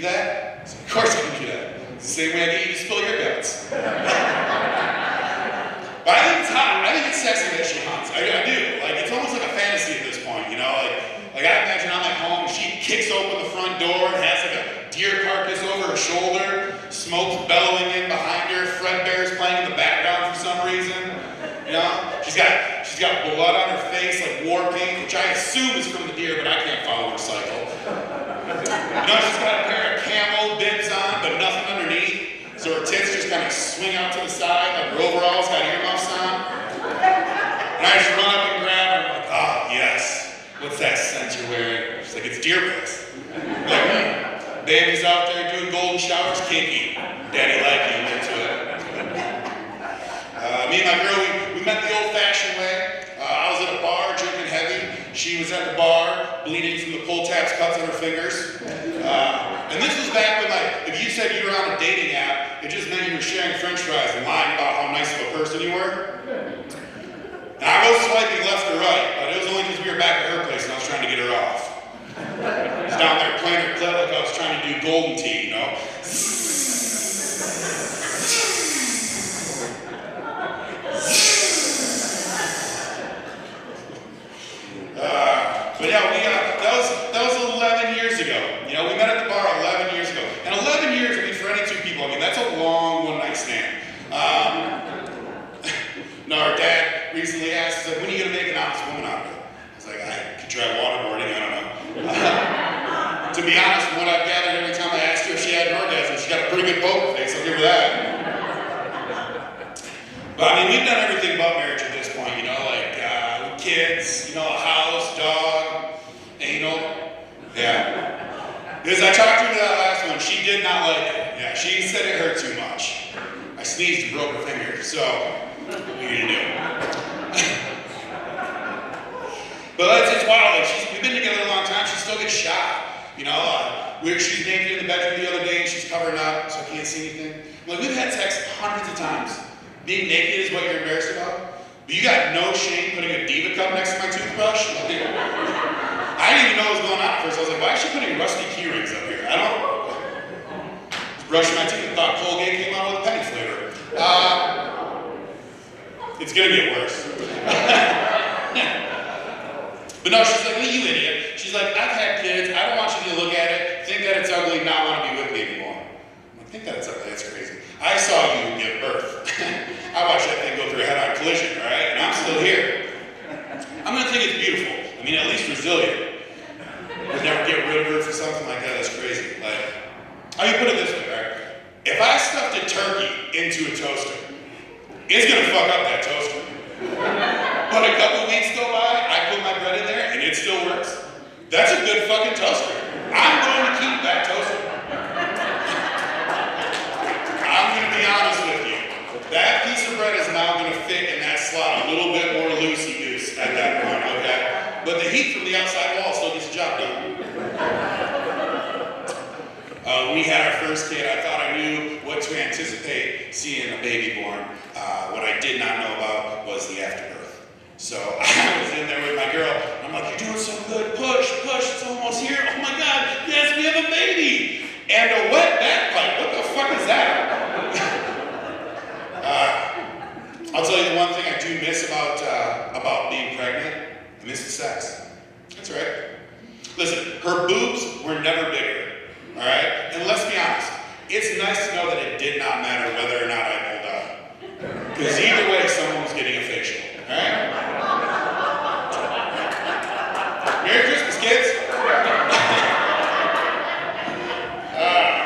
that? I said, of course I can do that. It's the same way I get you to spill your guts. But I think it's hot. I think it's sexy that she hunts. I do. Like, it's almost like a fantasy at this point, you know? Like I imagine I'm at home, she kicks open the front door and has like a deer carcass over her shoulder, smoke's bellowing in behind her, Fred Bear's playing in the background for some reason. You know? She's got blood on her face, like war paint, which I assume is from the deer, but I can't follow her cycle. You know, she's got a pair of camel bibs on, but nothing underneath. So her tits just kind of swing out to the side, like her overalls got earmuffs on. And I just run up and grab her, I'm like, ah, yes. What's that scent you're wearing? She's like, it's deer piss. I'm like, baby's out there doing golden showers, kinky. Daddy like you, into it. Me and my girl, we met the old-fashioned way. I was at a bar drinking heavy. She was at the bar, bleeding from the pull tabs cuts on her fingers. And this was back when, like, if you said you were on a dating app, it just meant you were sharing french fries and lying about how nice of a person you were. And I was swiping left or right, but it was only because we were back at her place and I was trying to get her off. I was down there playing her clit like I was trying to do golden tea, you know? But yeah, that was 11 years ago. You know, we met at the bar 11 years ago. And 11 years, I mean, for any two people, I mean, that's a long one-night stand. No, our dad recently asked, he's like, when are you going to make an honest woman out of it? I was like, I could try waterboarding, I don't know. To be honest, from what I've gathered, every time I asked her if she had an orgasm, she got a pretty good poker face, I'll give her that. But I mean, we've done everything but marriage at this point, you know, like kids, you know, a house, dog, anal. Yeah. Because I talked to her that last one, she did not like it. Yeah, she said it hurt too much. I sneezed and broke her finger, so what are you gonna do? But it's wild, like we've been together a long time, she still gets shot. You know, she's naked in the bedroom the other day and she's covering up so I can't see anything. Like, we've had sex hundreds of times. Being naked is what you're embarrassed about? But you got no shame putting a Diva cup next to my toothbrush? Like, I didn't even know what was going on at first. I was like, why is she putting rusty key rings up here? I was brushing my teeth and thought Colgate came out with a penny flavor. It's gonna get worse. But no, she's like, well, you idiot. She's like, I've had kids, I don't want you to look at it, think that it's ugly, not want to be with me anymore. I'm like, think that it's ugly, that's crazy. I saw you give birth. I watched that thing go through a head-on collision, all right? And I'm still here. I'm gonna think it's beautiful. I mean, at least resilient. Would never get rid of her for something like that, that's crazy. Like, I mean, put it this way, right? If I stuffed a turkey into a toaster, it's gonna fuck up that toaster. But a couple weeks go by, I put my bread in there, and it still works. That's a good fucking toaster. I'm going to keep that toaster. I'm going to be honest with you. That piece of bread is now going to fit in that slot a little bit more loosey-goose at that point, okay? But the heat from the outside wall still gets the job done. When we had our first kid, I thought I knew what to anticipate seeing a baby born. What I did not know about was the afterbirth. So I was in there with my girl, and I'm like, you're doing so good, push, it's almost here, oh my God, yes, we have a baby! And a wet bagpipe, what the fuck is that? I'll tell you the one thing I do miss about being pregnant, I miss the sex. That's right. Listen, her boobs were never bigger, all right? And let's be honest, it's nice to know that it did not matter whether or not I pulled out. Because either way, someone was getting a facial, all right? Merry Christmas, kids!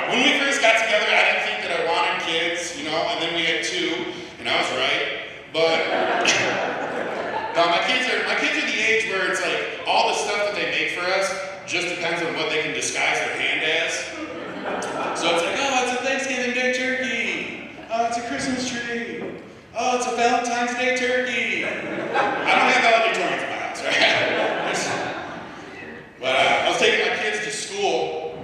When we first got together, I didn't think that I wanted kids, you know, and then we had two, and I was right. But no, my kids are the age where it's like all the stuff that they make for us just depends on what they can disguise their hand as. So it's like, oh, it's a Thanksgiving Day turkey. Oh, it's a Christmas tree. Oh, it's a Valentine's Day turkey. I don't have valedictorians in my house, right? But I was taking my kids to school,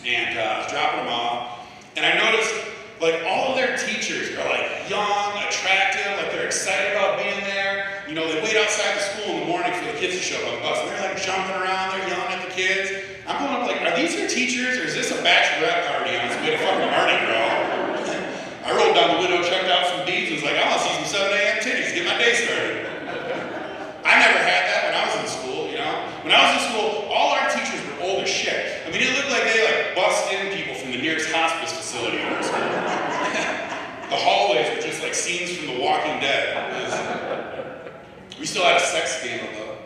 and I was dropping them off, and I noticed, like, all of their teachers are, like, young, attractive, like, they're excited about being there. You know, they wait outside the school in the morning for the kids to show up on the bus, and they're, like, jumping around, they're yelling at the kids. I'm going up, like, are are these your teachers, or is this a bachelorette party on its way to fucking Mardi Gras? I rolled down the window, checked out some beads, and was like, I want to see some 7 a.m. titties to get my day started. I never had that when I was in school, you know? When I was in school, all our teachers were old as shit. I mean, it looked like they bust in people from the nearest hospice facility in our school. The hallways were just like scenes from The Walking Dead. We still had a sex scandal, though.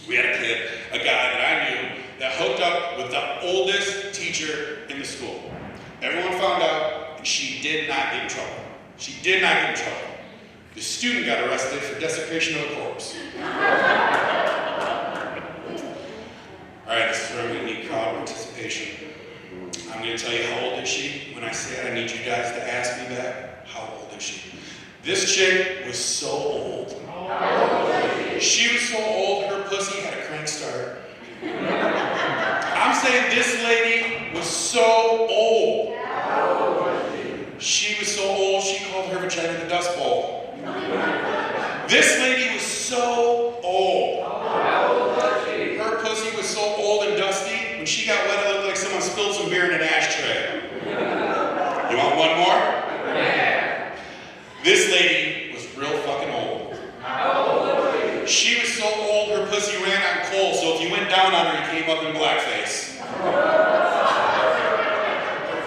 We had a guy that I knew that hooked up with the oldest teacher in the school. Everyone found out, and she did not get in trouble. She did not get in trouble. The student got arrested for desecration of a corpse. All right, this is where I'm going to need crowd participation. I'm going to tell you how old is she. When I say it, I need you guys to ask me back, how old is she? This chick was so old. She was so old, her pussy had a crank start. I'm saying this lady was so old. She was so old, she called her vagina the Dust Bowl. This lady was so old. Her pussy was so old and dusty, when she got wet, it looked like someone spilled some beer in an ashtray. You want one more? Yeah. This lady was real fucking old. She was so old, her pussy ran on coal, so if you went down on her, you came up in blackface.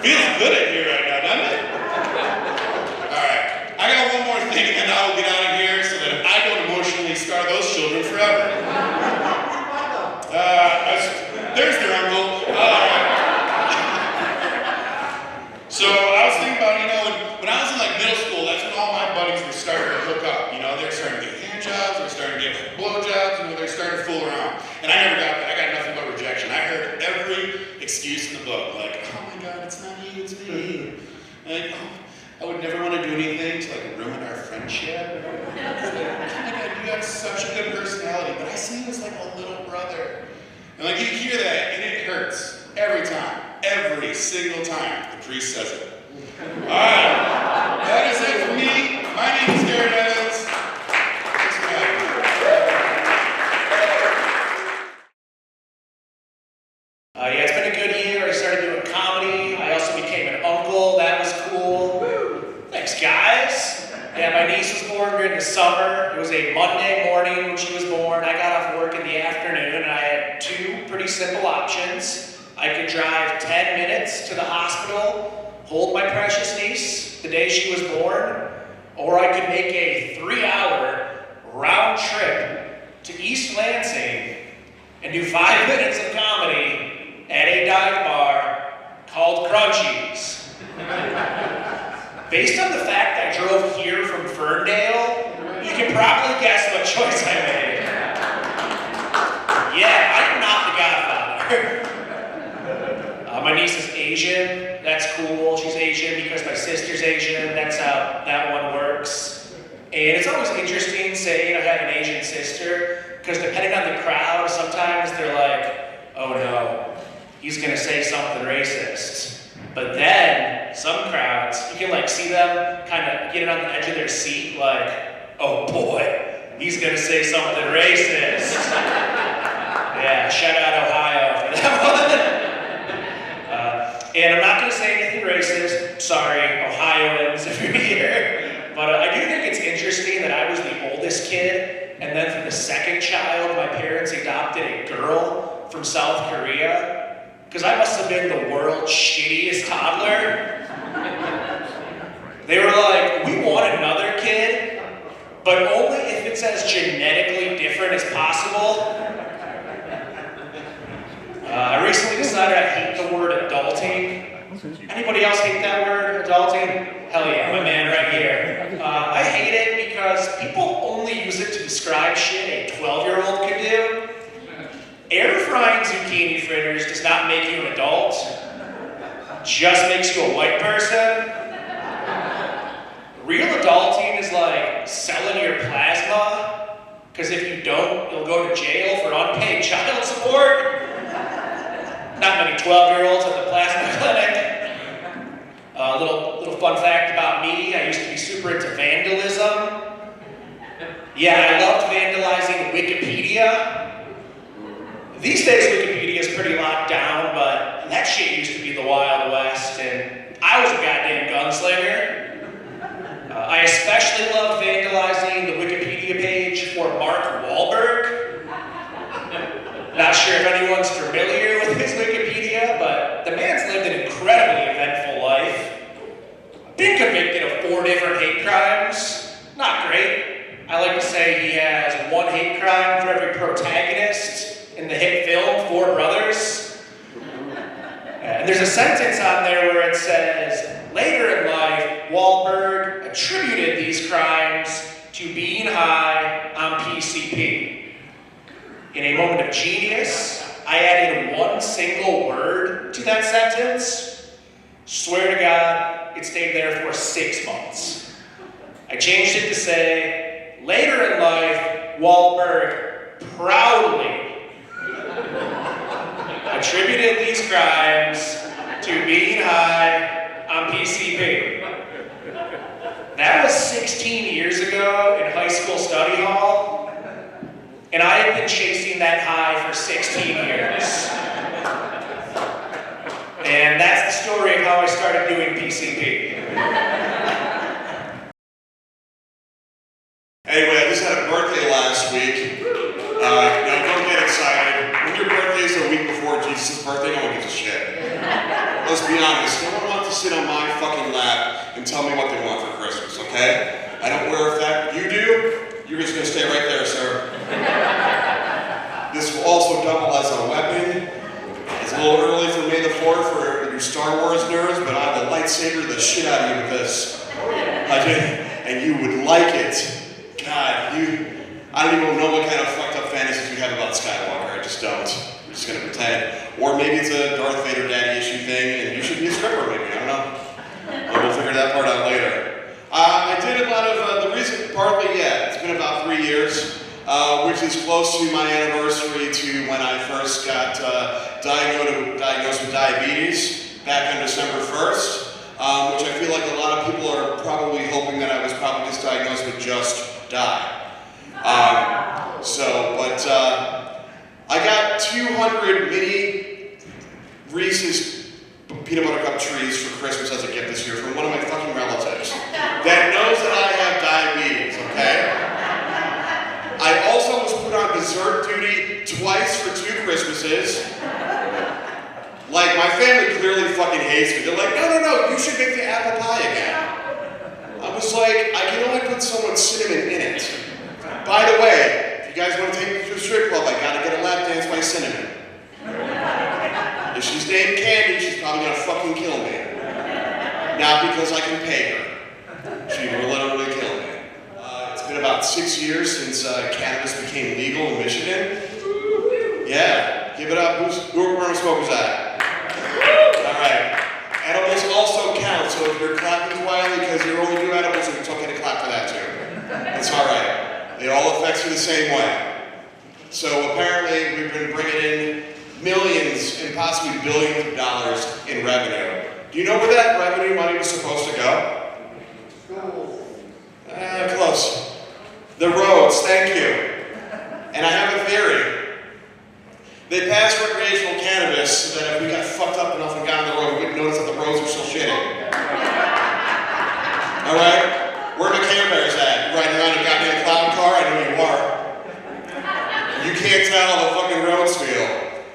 Feels good in here right now, doesn't it? Alright, I got one more thing and then I'll get out of here so that I don't emotionally scar those children forever. There's their uncle. So I was thinking about, when I was in middle school, that's when all my buddies were starting to hook up. They're starting to get hand jobs, they're starting to get blowjobs, they're starting to fool around. And I never got that. I got nothing but rejection. I heard every excuse in the book, like, oh my God, it's not you, it's me. Like, oh, I would never want to do anything to ruin our friendship. Oh my God, you have such a good personality, but I see you as like a little brother. And you hear that, and it hurts every time, every single time the priest says it. All right, that is it for me. My name is Garrett Evans. Thanks for having me. Yeah, it's been a good year. I started doing comedy. I also became an uncle. That was cool. Thanks, guys. Yeah, my niece was born during the summer. It was a Monday morning when she was born. I got off work in the afternoon, and I had two pretty simple options. I could drive 10 minutes to the hospital, hold my precious niece the day she was born, or I could make a 3-hour round trip to East Lansing and do 5 minutes of comedy at a dive bar called Crunchies. Based on the fact I drove here from Ferndale, you can probably guess what choice I made. Yeah, I'm not the Godfather. My niece is Asian. That's cool. She's Asian because my sister's Asian. That's how that one works. And it's always interesting saying I have an Asian sister because depending on the crowd, sometimes they're like, oh no, he's gonna say something racist. But then, some crowds, you can see them kind of get it on the edge of their seat, like, oh boy, he's gonna say something racist. Yeah, shout out Ohio for that one. And I'm not gonna say anything racist. Sorry, Ohioans, if you're here. But I do think it's interesting that I was the oldest kid, and then for the second child, my parents adopted a girl from South Korea. Because I must have been the world's shittiest toddler. They were like, we want another kid, but only if it's as genetically different as possible. I recently decided I hate the word adulting. Anybody else hate that word, adulting? Hell yeah, my man right here. I hate it because people only use it to describe shit a 12-year-old could do. Air frying zucchini fritters does not make you an adult, just makes you a white person. Real adulting is like selling your plasma, because if you don't, you'll go to jail for unpaid child support. Not many 12-year-olds at the plasma clinic. A little fun fact about me, I used to be super into vandalism. Yeah, I loved vandalizing Wikipedia. These days, Wikipedia Wikipedia is pretty locked down, but that shit used to be the Wild West, and I was a goddamn gunslinger. I especially love vandalizing the Wikipedia page for Mark Wahlberg. Not sure if anyone's familiar with his Wikipedia, but the man's lived an incredibly eventful life. Been convicted of 4 different hate crimes. Not great. I like to say he has 1 hate crime for every protagonist in the hit film, 4 Brothers. And there's a sentence on there where it says, later in life, Wahlberg attributed these crimes to being high on PCP. In a moment of genius, I added 1 single word to that sentence. Swear to God, it stayed there for 6 months. I changed it to say, later in life, Wahlberg proudly attributed these crimes to being high on PCP. That was 16 years ago in high school study hall, and I have been chasing that high for 16 years. And that's the story of how I started doing PCP. Anyway, I just had a birthday last week. Now, don't get excited. When your birthday is a week before Jesus' birthday, no one gives a shit. Let's be honest, no one wants to sit on my fucking lap and tell me what they want for Christmas, okay? I don't wear a fat, you do? You're just gonna stay right there, sir. This will also double as a weapon. It's a little early for May the 4th for your Star Wars nerds, but I will lightsaber the shit out of you with this. I did, and you would like it. God, I don't even know what kind of fucked up fantasies you have about Skywalker. I just don't. I'm just gonna pretend. Or maybe it's a Darth Vader daddy issue thing, and you should be a stripper, maybe. I don't know. But we'll figure that part out later. I did a lot of the reason, partly, yeah. It's been about 3 years, which is close to my anniversary to when I first got diagnosed with diabetes back on December 1st, which I feel like a lot of people are probably hoping that I was probably just diagnosed with just die. I got 200 mini Reese's peanut butter cup trees for Christmas as a gift this year from one of my fucking relatives that knows that I have diabetes, okay? I also was put on dessert duty twice for 2 Christmases. Like, my family clearly fucking hates me. They're like, no, you should make the apple pie again. I was like, I can only put so much cinnamon in it. By the way, if you guys want to take me to a strip club, I gotta get a lap dance by Cinnamon. If she's named Candy, she's probably gonna fucking kill me. Not because I can pay her. She will literally kill me. It's been about 6 years since cannabis became legal in Michigan. Yeah, give it up. Who are smokers at? Alright. Edibles also count, so if you're clapping quietly because you only do edibles, it's okay to clap for that too. It's alright. It all affects you the same way. So apparently we've been bringing in millions and possibly billions of dollars in revenue. Do you know where that revenue money was supposed to go? Close. The roads, thank you. And I have a theory. They passed recreational cannabis so that if we got fucked up enough and got on the road, we wouldn't notice that the roads were still shitty. Alright? Where are the Care Bears at? You riding around in a goddamn clown car? I know you are. You can't tell how the fucking roads feel.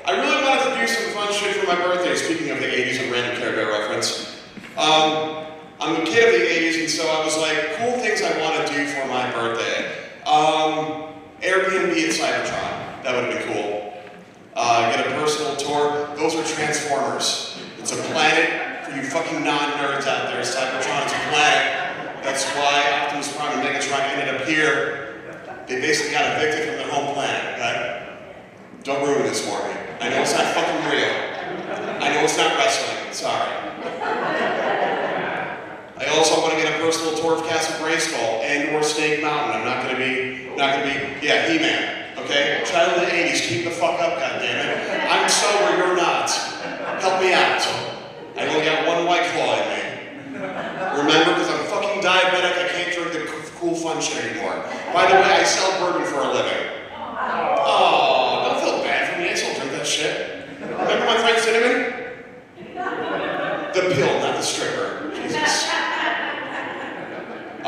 I really wanted to do some fun shit for my birthday, speaking of the 80s and random Care Bear reference. I'm a kid of the 80s, and so I was like, cool things I want to do for my birthday. Airbnb at Cybertron. That would have been cool. Get a personal tour. Those are Transformers. It's a planet for you fucking non-nerds out there. Cybertron is a planet. That's why Optimus Prime and Megatron ended up here. They basically got evicted from their home planet, okay? Don't ruin this for me. I know it's not fucking real. I know it's not wrestling. Sorry. I also want to get a personal tour of Castle Grayskull and or Snake Mountain. I'm not gonna be, yeah, He-Man, okay? Child of the 80s, keep the fuck up, goddammit. I'm sober, you're not. Help me out. I only got 1 White Claw in me. Remember, because I'm fucking diabetic, I can't drink the cool fun shit anymore. By the way, I sell bourbon for a living. Oh, don't feel bad for me, I still drink that shit.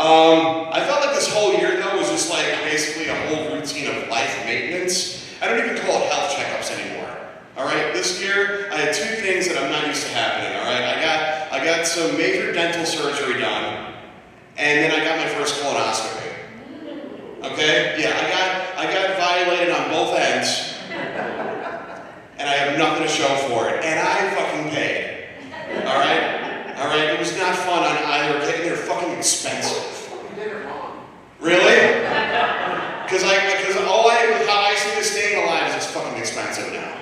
I felt like this whole year though was just like basically a whole routine of life maintenance. I don't even call it health checkups anymore. All right, this year I had two things that I'm not used to happening. All right, I got some major dental surgery done, and then I got my first colonoscopy. Okay, yeah, I got violated on both ends, and I have nothing to show for it, and I fucking paid. All right. It was not fun on either. They're fucking expensive. Really? Because how I see this staying alive is it's fucking expensive now.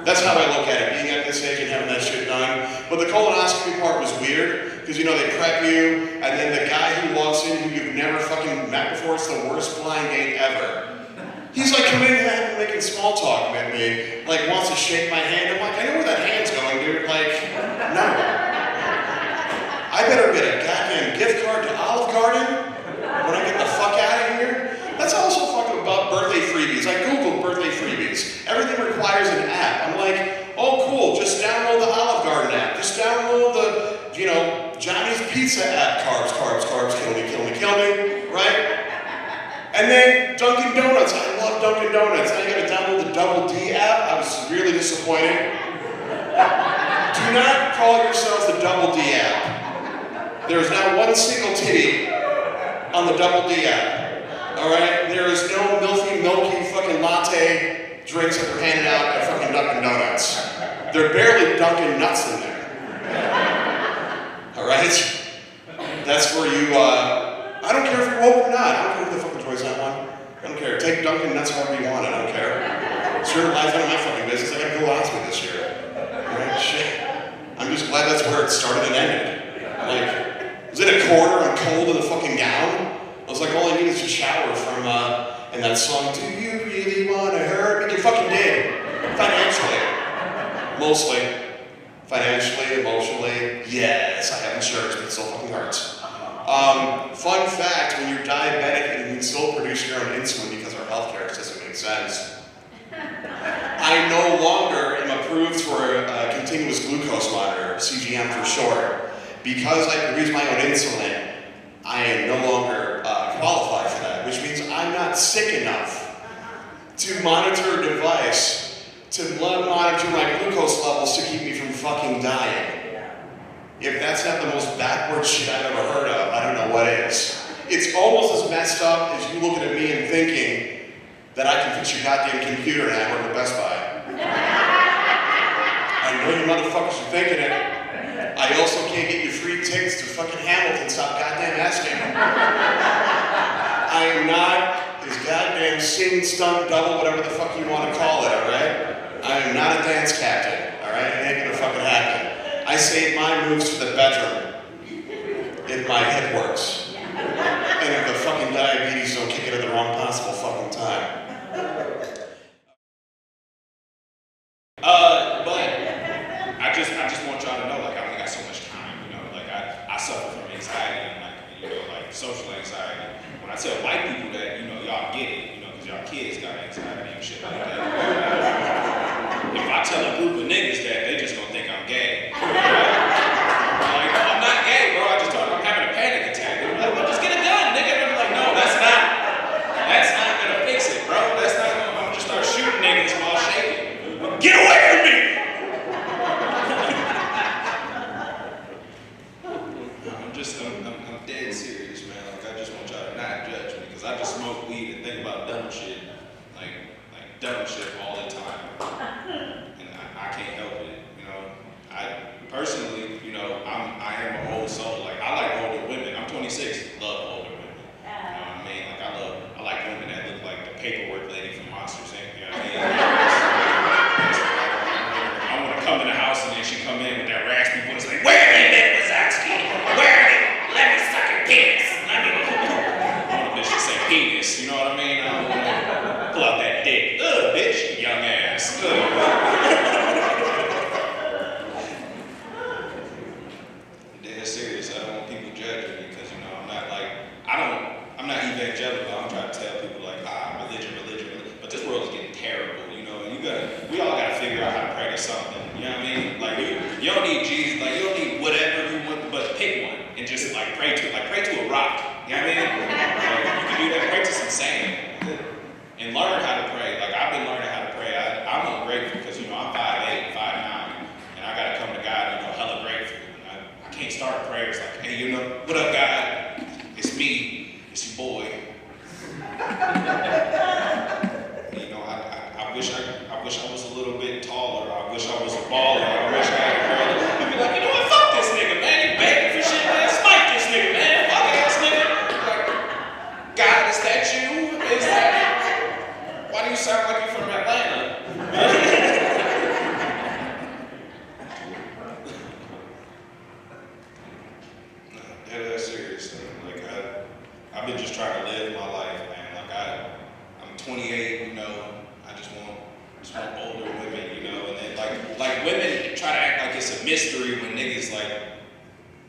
That's how I look at it, being at this age and having that shit done. But the colonoscopy part was weird, because you know, they prep you, and then the guy who walks in who you've never fucking met before, it's the worst blind date ever. He's like coming in and making small talk with me, like wants to shake my hand. I'm like, I know where that hand's going, dude. Like, no. I better get a goddamn gift card to Olive Garden when I get the fuck out of here. That's also fucking about birthday freebies. I googled birthday freebies. Everything requires an app. I'm like, oh cool, just download the Olive Garden app. Just download the, Johnny's Pizza app. Carbs, kill me, right? And then Dunkin' Donuts. I love Dunkin' Donuts. Now you gotta download the Double D app. I was really disappointed. Do not call yourselves the Double D app. There is not one single titty on the Double D app. Alright? There is no milky fucking latte drinks that are handed out at fucking Dunkin' Donuts. They're barely Dunkin' Nuts in there. Alright? That's where you, I don't care if you're woke or not. I don't care who the fuck enjoys that one. I don't care. Take Dunkin' Nuts however you want. I don't care. It's your life, none of my fucking business. I gotta go hospital this year. Alright? Shit. I'm just glad that's where it started and ended. Like, was it a corner and cold in the fucking gown? I was like, all I need is a shower from, and that song, Do You Really Wanna Hurt Me? You fucking did. Financially. Mostly. Financially, emotionally. Yes, I have insurance, but it still fucking hurts. Fun fact, when you're diabetic and you can still produce your own insulin because our healthcare doesn't make sense. I no longer am approved for a continuous glucose monitor, CGM for short. Because I produce my own insulin, I am no longer qualified for that, which means I'm not sick enough to monitor a device to monitor my glucose levels to keep me from fucking dying. If that's not the most backward shit I've ever heard of, I don't know what is. It's almost as messed up as you looking at me and thinking that I can fix your goddamn computer and I work at Best Buy. I know you motherfuckers are thinking it. I also can't get you free tickets to fucking Hamilton, stop goddamn asking. I am not this goddamn sing, stunt, double, whatever the fuck you want to call it, alright? I am not a dance captain, alright? It ain't gonna fucking happen. I save my moves for the bedroom if my hip works. And if the fucking diabetes don't kick it at the wrong possible fucking time. But I just want y'all to know, like, I only got so much time, like, I suffer from anxiety and, like, social anxiety. When I tell white people that, y'all get it, because y'all kids got anxiety and shit like that. If I tell a group of niggas that, they just gonna think I'm gay. Like, I'm not gay, bro, I just told them I'm having a panic attack. They're like, well, just get it done, nigga. And I'm like, no, that's not gonna fix it, bro. That's not gonna, I'm gonna just start shooting niggas while shaking. Get away from me! I'm dead serious, man. Like, I just want y'all to not judge me, because I just smoke weed and think about dumb shit, like dumb shit all the time, and I can't help it, I personally, I am an old soul. Like, I like older women. I'm 26, love older women. You know what I mean? Like, I like women that look like the paperwork lady from Monsters Inc. You know what I mean? I want to come in the house and then she come in with that raspy voice like, where are they, Nick Wazowski? Where are they? Let me suck your penis. I want a bitch to say penis, you know what I mean? I don't want to pull out that dick. Ugh, bitch, young ass. Dead serious. I don't want people judging me because, I'm not evangelical. I'm trying to tell people like, religion. But this world is getting terrible, and we all got to figure out how to pray to something. You know what I mean? Like, you don't need Jesus. Like, you don't need whatever you want, but pick one and just like pray to a rock. You know what I mean? Like, you can do that. Practice insane. And learn how to pray. Like, I've been learning how to pray. I'm ungrateful because, you know, I'm 5'8", 5'9", and I got to come to God, you know, hella grateful. I can't start prayers like, hey, you know, what up, God? It's me. It's your boy. You know, I wish I was a little bit taller. I wish I was a baller. I wish I had a girl. You'd be like, you know what? Fuck this nigga, man. You begging for shit, man. Spike this nigga, man. Fuck ass nigga. Like, God, is that you? Is that? Why do you sound like you're from Atlanta? No, that's serious. Like, I've been just trying to live my life, man. Like, I'm 28, you know. I just want older women, you know. And then, like women try to act like it's a mystery when niggas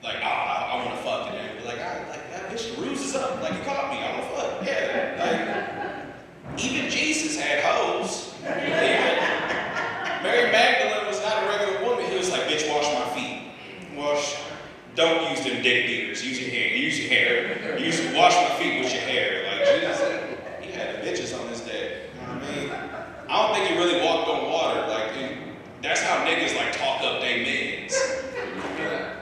I want to fuck, and then be like, that bitch, the ruse is up. Like, you caught me, I want to fuck. Yeah, like, even Jesus had hoes. Mary Magdalene was not a regular woman. He was like, bitch, wash my feet. Don't use them dick beaters. Use your hair. Wash my feet with your hair. Like, Jesus, he had the bitches on his day. You know what I mean? I don't think he really walked on water. Like, that's how niggas like talk up their mans.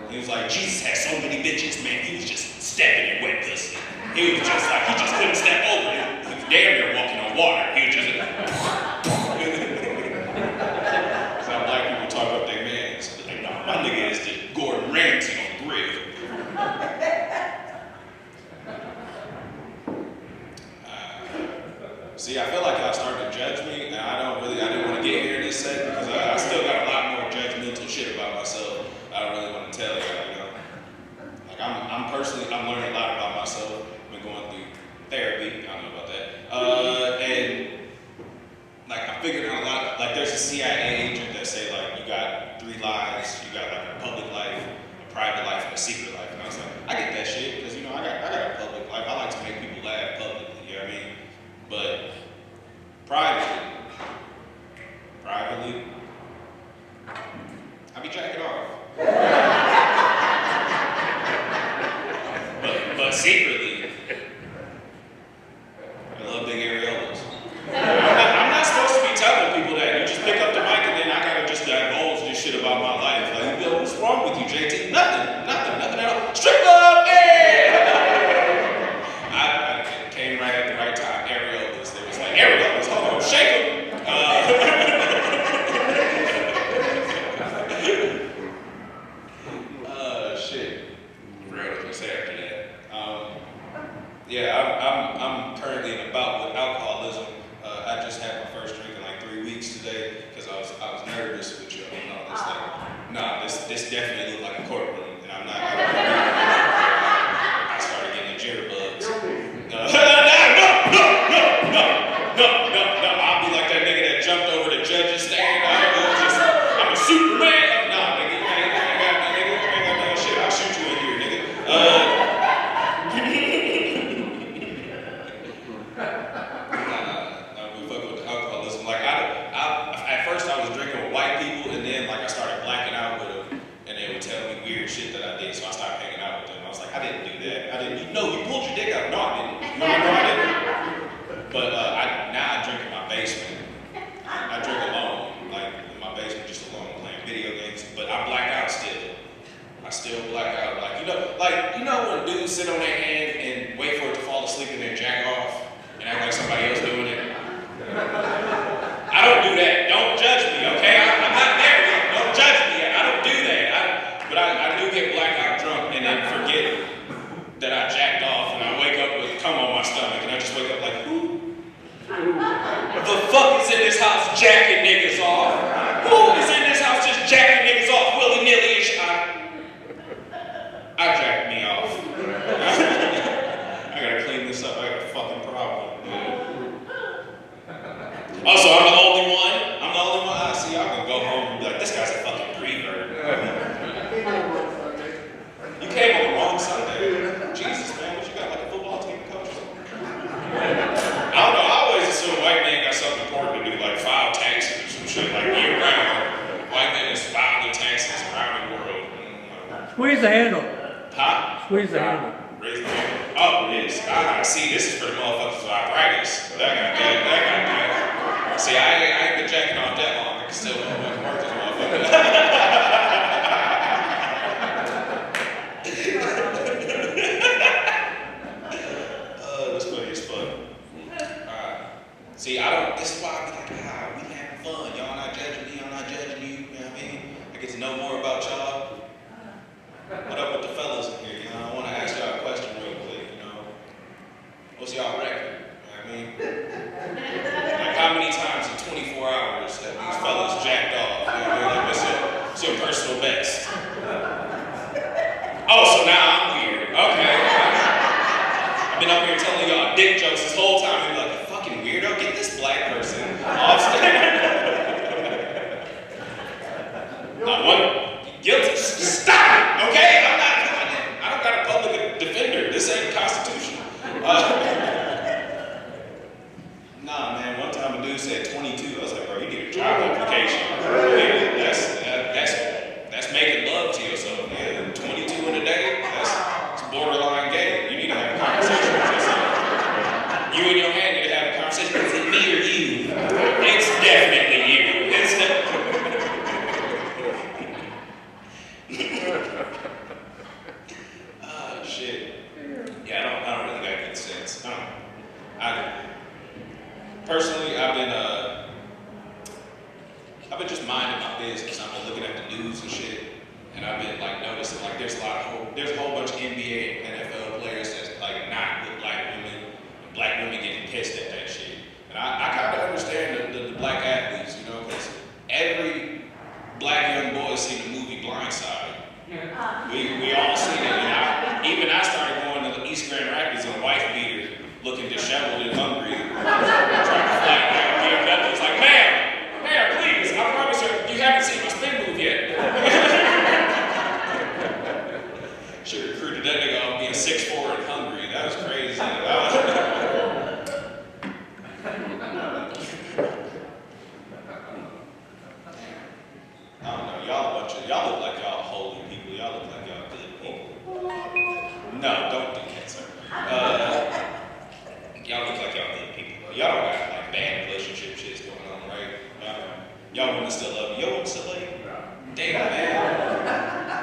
He was like, Jesus had so many bitches, man. He was just stepping in wet pussy. He was just like, he just couldn't step over it. He was damn near walking on water. He was just that's how black people talk up their mans. Like, no, my nigga is the Gordon Ramsay on the grill. See, I feel like y'all starting to judge me, and I didn't want to get here in this set because I still got a lot more judgmental shit about myself. I don't really want to tell y'all, you know. Like, I'm learning a lot about myself. I've been going through therapy. I don't know about that. And like, I figured out a lot. Like, there's a CIA agent that say like, you got 3 lives. You got like a public life, a private life, and a secret life. And I was like, I get that shit because, you know, I got a public life. I like to make people laugh publicly. You know what I mean? But privately, I be jacking off. but secretly, I love big areolas. I'm not supposed to be telling people that. You just pick up the mic and then I gotta just divulge this shit about my life. Like, you go, what's wrong with you, JT? Nothing at all. Strip club, hey! I came right at the right time. Areolas. They was like, areolas, hold on, shake them. Shit. I forgot what I was gonna say after that. Yeah, I'm currently in a bout with alcoholism. I just had my first drink in like 3 weeks today because I was nervous with you and all this. Like, nah, this definitely looked like a courtroom, and I'm not. I started getting the jitterbugs. No. I'll be like that nigga that jumped over the judge's stand. I'm a Superman. Nah, nigga, you ain't got that shit. I'll shoot you in here, nigga. We fuck with the alcoholism. Like, at first I was drinking with white people, and then like I started blacking out with them, and they would tell me weird shit that I did, so I started hanging out with them. I was like, I didn't do that. You pulled your dick out. No, I didn't. No, I didn't. But now I drink in my basement. I drink alone, like in my basement, just alone, playing video games. But I black out still. I still black out. Like you know when dudes sit on their hand and wait for it to fall asleep and then jack off and act like somebody else doing it. I don't do that. Don't judge me, okay? I'm not there yet. Don't judge me yet. I don't do that. But I do get blackout drunk and then forget that I jacked off, and I wake up with cum on my stomach, and I just wake up like, who? The fuck is in this house jacking niggas off? Who is in this house just jacking niggas off willy-nilly and shit? I jacked me off. I gotta clean this up. I got a fucking problem. Also, I'm the only one. I see, I'm gonna go home and be like, this guy's a fucking prevert. You came on the wrong Sunday. Jesus, man, what you got, like a football team coach or something? I don't know, I always assume white man got something important to do, like file taxes or some shit, like year round. White men just file their taxes around the world. Squeeze the handle. Huh? Squeeze the handle. Raise the hand. Oh, See, this is for the motherfuckers with arthritis. That got that. See, I ain't been jacking off that long. I can still work this motherfucker. That's funny as fuck. See, this is why I be like, we having fun. Y'all not judging me, I'm not judging you. You know what I mean? I get to know more about y'all. What up with the fellas in here? You know, I want to ask y'all a question real quick. You know, what's y'all record? You know what I mean? Like, how many times in 24 hours have these fellas jacked off? You know what I mean? Like, what's your personal best? Oh, so now I'm weird. Okay. I've been up here telling y'all dick jokes this whole time. You're like, fucking weirdo, get this black person off stage. Not one. Guilty. Stop it, okay? I don't got a public defender. This ain't the Constitution. Nah, man. One time a dude said 22. I was like, bro, you need a job application. Yeah, that's making love to yourself. Yeah, 22 in a day. That's borderline gay. You need to have a conversation with yourself. You and your man need to have a conversation. Is it me or you? It's definitely you. Shit. Yeah, I don't really got good sense. Personally, I've been just minding my business. I've been looking at the news and shit, and I've been like noticing like there's a whole bunch of NBA and NFL players that's like not with black women, and black women getting pissed at that shit. And I kind of understand the black athletes, you know, because every black young boy has seen the movie Blindside. We all seen it, and even I started going to the East Grand Rapids in a wife beater, looking disheveled and hungry, trying to fly down BMW. It's like, ma'am, please, I promise you haven't seen my spin move yet. Should have recruited that nigga off being 6'4" and hungry. That was crazy. I don't know, y'all look like y'all holy people. Y'all look like y'all good people. No, don't do that, sir. Y'all look like y'all good people. Y'all don't got like bad relationship shit going on, right? Y'all women still love you. Your women still love you? Damn, man.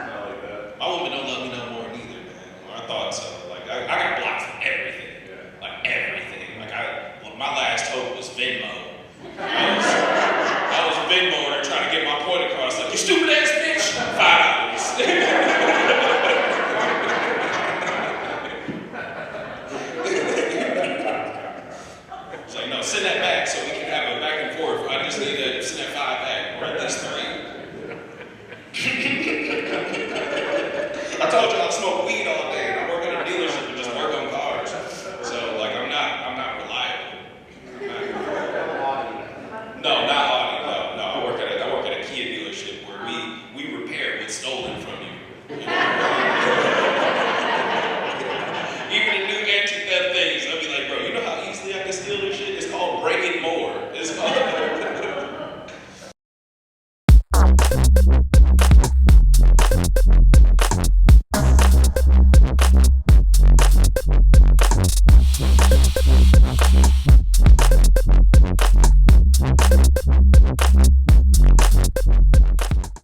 Not like that. My woman don't love me no more neither, man. I thought so. Like I got blocked from everything. Yeah. Like everything. Like my last